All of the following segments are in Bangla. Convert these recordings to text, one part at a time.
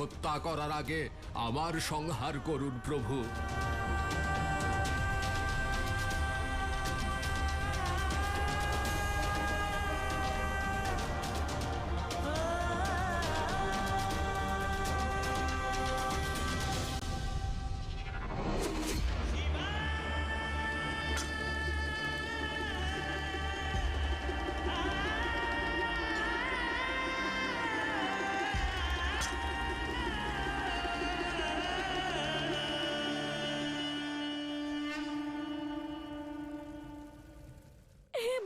হত্যা করার আগে আমার সংহার করুন প্রভু।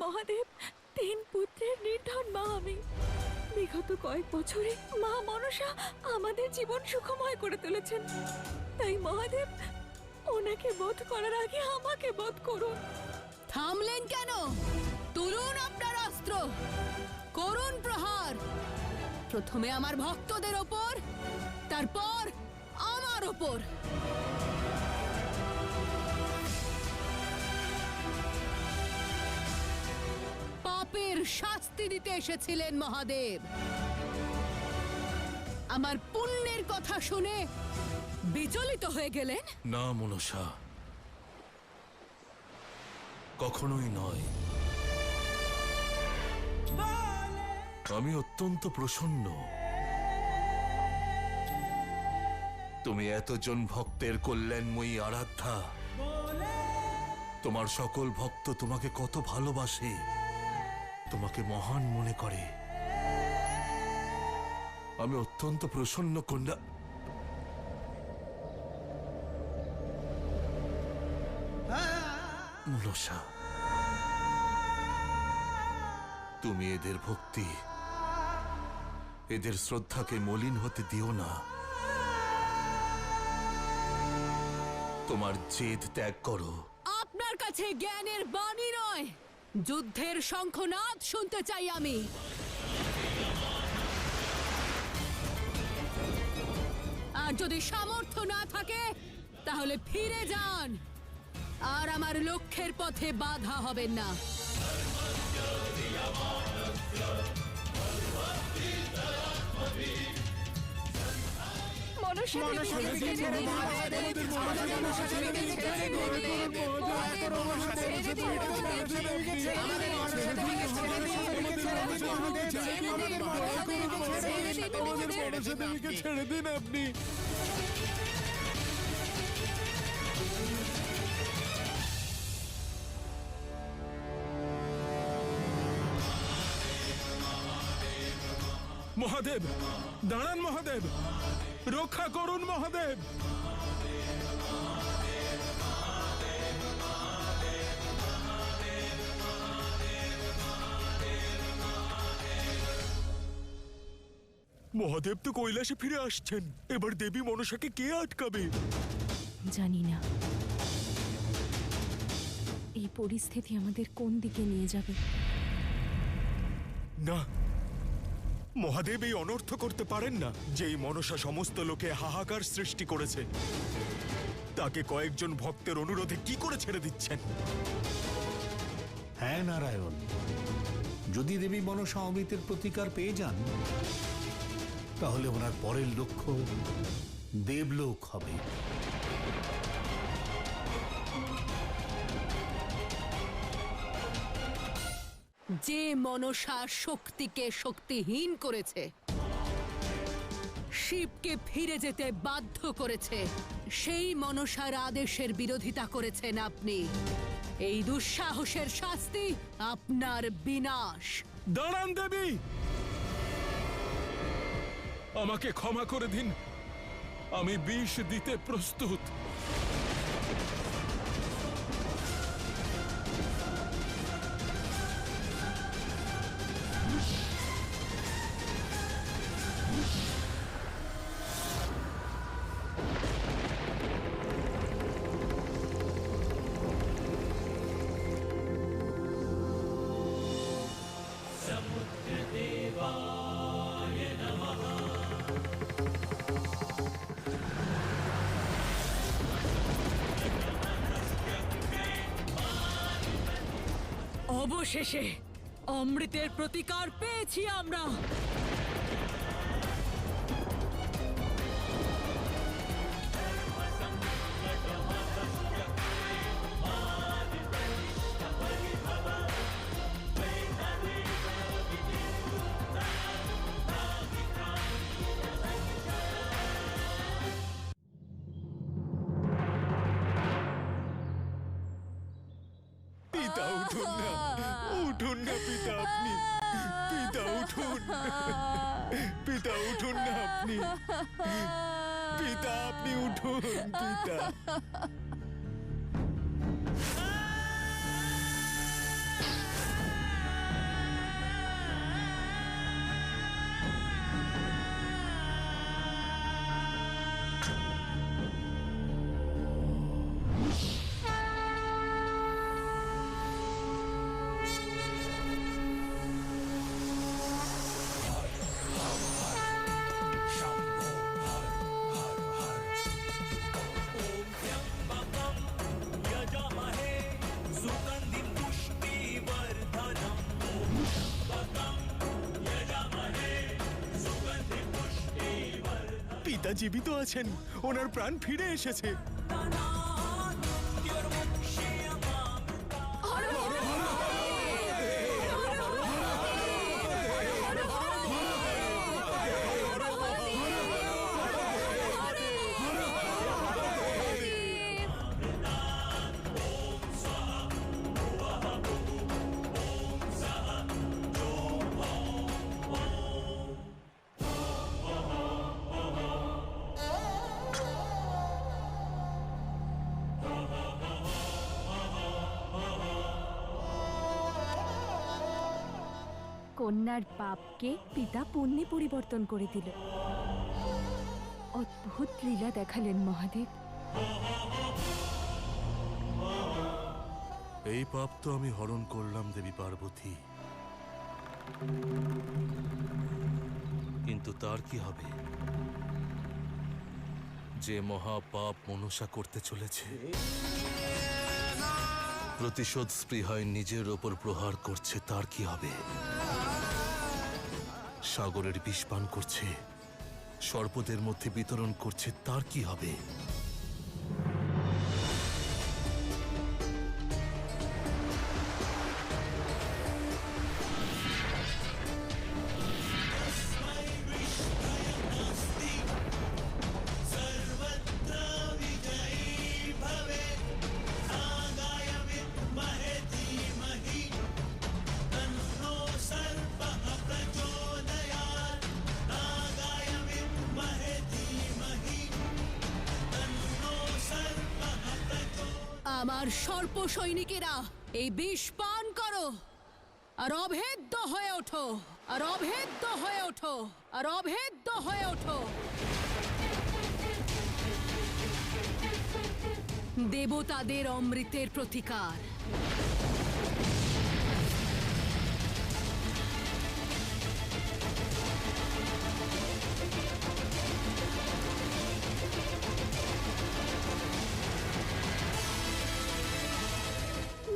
মহাদেব, 3 পুত্রের নির্ধন মা আমি। বিগত কয়েক বছরে মা মনসা আমাদের জীবন সুখময় করে তুলেছেন। তাই মহাদেব, ওনাকে বধ করার আগে আমাকে বধ করুন। থামলেন কেন? তুলুন আপনার অস্ত্র, করুন প্রহার। প্রথমে আমার ভক্তদের ওপর, তারপর আমার ওপর। পাপের শাস্তি দিতে এসেছিলেন মহাদেব। আমার পুণ্যের কথা শুনে বিচলিত হয়ে গেলেন? না মনসা, কখনোই নয়। আমি অত্যন্ত প্রসন্ন। তুমি এতজন ভক্তের কল্যাণময়ী আরাধ্যা। তোমার সকল ভক্ত তোমাকে কত ভালোবাসে, তোমাকে মহান মনে করে। আমি অত্যন্ত প্রসন্ন কন্যা। মনসা, তুমি এদের ভক্তি, এদের শ্রদ্ধাকে মলিন হতে দিও না। তোমার জেদ ত্যাগ করো। আপনার কাছে জ্ঞানের বাণী নয়, যুদ্ধের শঙ্খনাদ শুনতে চাই আমি। আর যদি সামর্থ্য না থাকে তাহলে ফিরে যান, আর আমার লক্ষ্যের পথে বাধা হবেন না। মনসা দেবীকে ছেড়ে দিন। মনসা দেবীকে ছেড়ে দিন। মনসা দেবীকে ছেড়ে দিন আপনি। মহাদেব, দাঁড়ান মহাদেব, রক্ষা করুন মহাদেব। মহাদেব তো কৈলাসে ফিরে আসছেন, এবার দেবী মনসাকে কে আটকাবে? জানি না এই পরিস্থিতি আমাদের কোন দিকে নিয়ে যাবে। না, মহাদেব এই অনর্থ করতে পারেন না। যেই মনসা সমস্ত লোকে হাহাকার সৃষ্টি করেছে, তাকে কয়েকজন ভক্তের অনুরোধে কি করে ছেড়ে দিচ্ছেন? হ্যাঁ নারায়ণ, যদি দেবী মনসা অমৃতের প্রতিকার পেয়ে যান, তাহলে ওনার পরের লক্ষ্য দেবলোক হবে। যে মনসা শক্তিকে শক্তিহীন করেছে, শিবকে ফিরে যেতে বাধ্য করেছে, সেই মনসার আদেশের বিরোধিতা করেছেন আপনি। এই দুঃসাহসের শাস্তি আপনার বিনাশ। দাঁড়ান দেবী, আমাকে ক্ষমা করে দিন। আমি বিষ দিতে প্রস্তুত। অবশেষে অমৃতের প্রতিকার পেয়েছি আমরা। উঠুন না, উঠুন না পিতা, আপনি পিতা উঠুন, পিতা উঠুন না, আপনি পিতা, আপনি উঠুন পিতা। পিতা জীবিত আছেন, ওনার প্রাণ ফিরে এসেছে। কন্যার পাপকে পিতা পুণ্যে পরিবর্তন করে দিল। অদ্ভুত লীলা দেখালেন মহাদেব। এই পাপ তো আমি হরণ করলাম দেবী পার্বতী, কিন্তু তার কি হবে যে মহাপাপ মনসা করতে চলেছে? প্রতিশোধ স্পৃহায় নিজের ওপর প্রহার করছে, তার কি হবে? সাগরের বিষ পান করছে, সর্পদের মধ্যে বিতরণ করছে, তার কি হবে? আমার সর্প সৈনিকেরা, এই বিষ পান করো আর অভেদ্য হয়ে ওঠো, আর অভেদ্য হয়ে ওঠো, আর অভেদ্য হয়ে ওঠো। দেবতাদের অমৃতের প্রতিকার।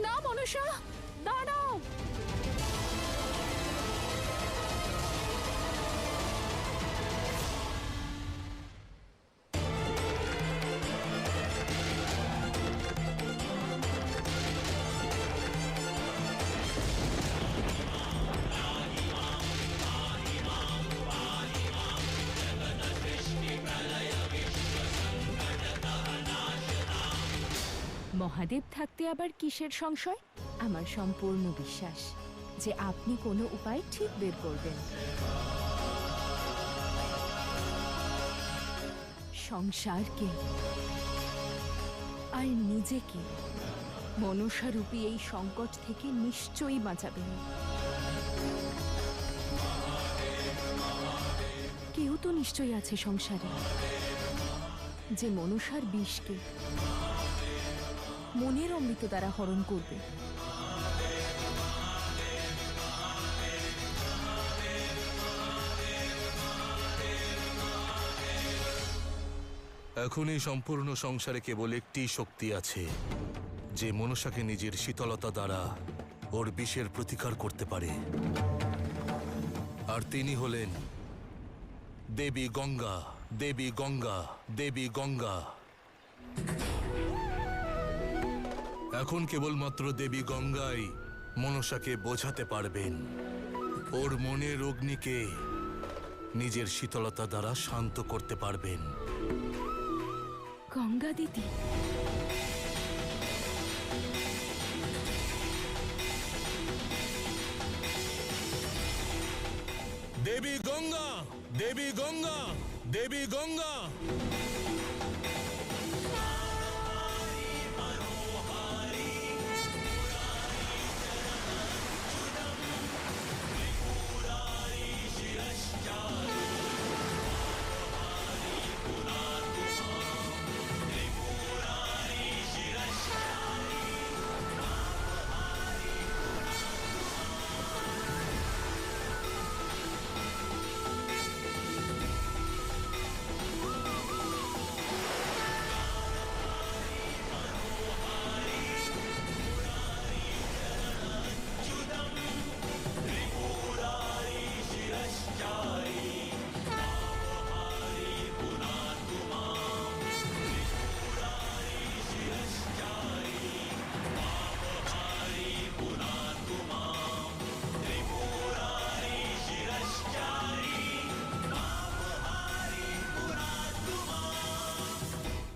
না মনসা, দাঁড়াও। মহাদেব থাকতে আবার কিসের সংশয়? আমার সম্পূর্ণ বিশ্বাস যে আপনি কোনো উপায় ঠিক বের করবেন। সংসারকে আর নিজেকে মনসারূপী এই সংকট থেকে নিশ্চয়ই বাঁচাবেন। কেউ তো নিশ্চয়ই আছে সংসারে যে মনসার বিষকে মনের অমৃত দ্বারা হরণ করবে। এখন এই সম্পূর্ণ সংসারে কেবল একটি শক্তি আছে যে মনসাকে নিজের শীতলতা দ্বারা ওর বিষের প্রতিকার করতে পারে, আর তিনি হলেন দেবী গঙ্গা। দেবী গঙ্গা, দেবী গঙ্গা। এখন কেবলমাত্র দেবী গঙ্গাই মনসাকে বোঝাতে পারবেন, ওর মনের অগ্নিকে নিজের শীতলতা দ্বারা শান্ত করতে পারবেন। গঙ্গা দিদি, দেবী গঙ্গা, দেবী গঙ্গা, দেবী গঙ্গা।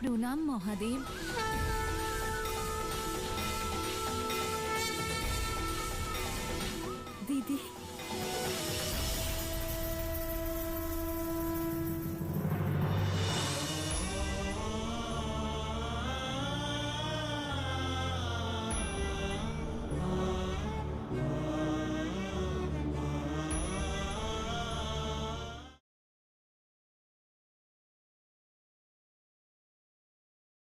প্রণাম মহাদেব। দিদি